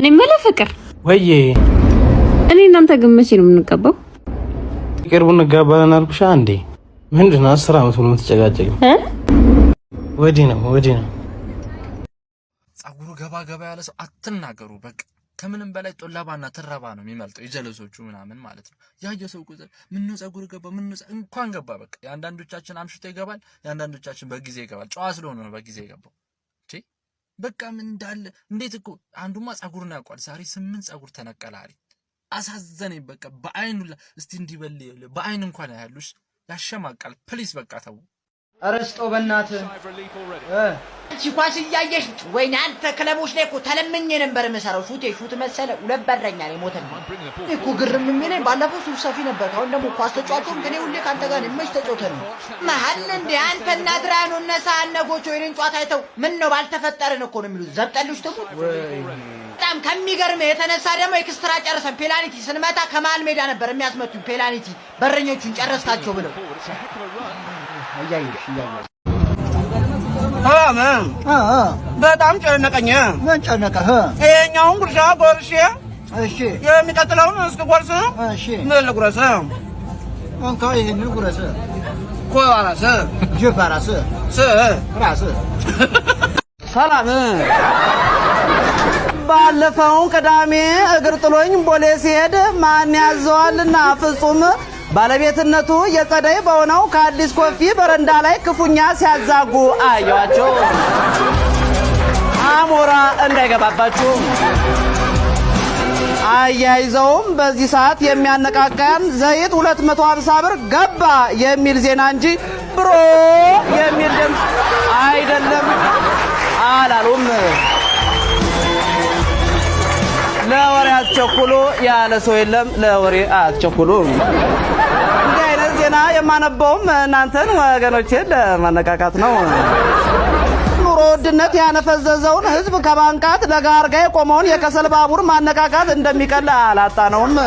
እኔ መለ ፍቅር ወይዬ እኔ እናንተ ግን መቼ ነው የምንቀባው? ቅርቡ እንጋባለን አልኩሽ አንዴ። ምንድን ነው 10 አመት ሙሉ የምትጨቃጨቂው? ወዲህ ነው ጸጉሩ ገባ ያለ ሰው አትናገሩ። በቃ ከምንም በላይ ጦላባና ትረባ ነው የሚመልጠው የጀለሶቹ ምናምን ማለት ነው። ያየ ሰው ቁጥር ምን ነው ጸጉሩ ገባ ምን ነው እንኳን ገባ። በቃ የአንዳንዶቻችን አምሽቶ ይገባል፣ የአንዳንዶቻችን በጊዜ ይገባል። ጨዋ ስለሆነ ነው በጊዜ ይገባው። በቃ ምን እንዳለ እንዴት እኮ አንዱማ ጸጉሩን ያውቃል። ዛሬ 8 ጸጉር ተነቀላሪ አሳዘነኝ። በቃ በአይኑ እስቲ እንዲበል በአይን እንኳን ያሉሽ ያሸማቃል። ፕሊስ በቃ ተው። አረስቶ በእናትህ እቺ ኳስ እያየሽ ወይኔ አንተ ክለቦች ላይ እኮ ተለምኜ ነበር የምሰራው። ሹት መሰለ ሁለት በረኛ ነው ሞተን እኮ ግርም የሚለኝ ባለፈው ሱፍ ሰፊ ነበር። አሁን ደግሞ ኳስ ተጫዋቹም ግን ሁሌ ካንተ ጋር እመች ተጫውተን መሀል እንደ አንተና ድራኑ እነሳ አነጎቹ ወይኔን ጨዋታ አይተው ምን ነው ባልተፈጠረን እኮ ነው የሚሉት ዘብጠልሽ ደግሞ በጣም ከሚገርም የተነሳ ደግሞ ኤክስትራ ጨርሰን ፔናልቲ ስንመታ ከመሀል ሜዳ ነበር የሚያስመቱኝ። ፔናልቲ በረኞቹን ጨረስካቸው ብለው አያይሽ በጣም ጨነቀኝ። ምን ጨነቀህ? ይሄኛውን ጉርሻ ጎርሼ እሺ የሚቀጥለውን እስኪ ጎርስ እሺ ምን ልጉረስ? አንተ ይሄንን ጉረስ ኮራስ ጀባራስ ራስ ሰላም። ባለፈው ቅዳሜ እግር ጥሎኝ ቦሌ ሲሄድ ማን ያዘዋልና ፍጹም ባለቤትነቱ የጸደይ በሆነው ከአዲስ ኮፊ በረንዳ ላይ ክፉኛ ሲያዛጉ አያቸው። አሞራ እንዳይገባባችሁ። አያይዘውም በዚህ ሰዓት የሚያነቃቃን ዘይት 250 ብር ገባ የሚል ዜና እንጂ ብሮ የሚል ድምፅ አይደለም አላሉም። ለወሬ አትቸኩሉ ያለ ሰው የለም። ለወሬ አትቸኩሉ። እንዲህ አይነት ዜና የማነበውም እናንተን ወገኖቼን ለማነቃቃት ነው። ኑሮ ውድነት ያነፈዘዘውን ሕዝብ ከባንካት ለጋርጋ የቆመውን የከሰል ባቡር ማነቃቃት እንደሚቀል አላጣነውም።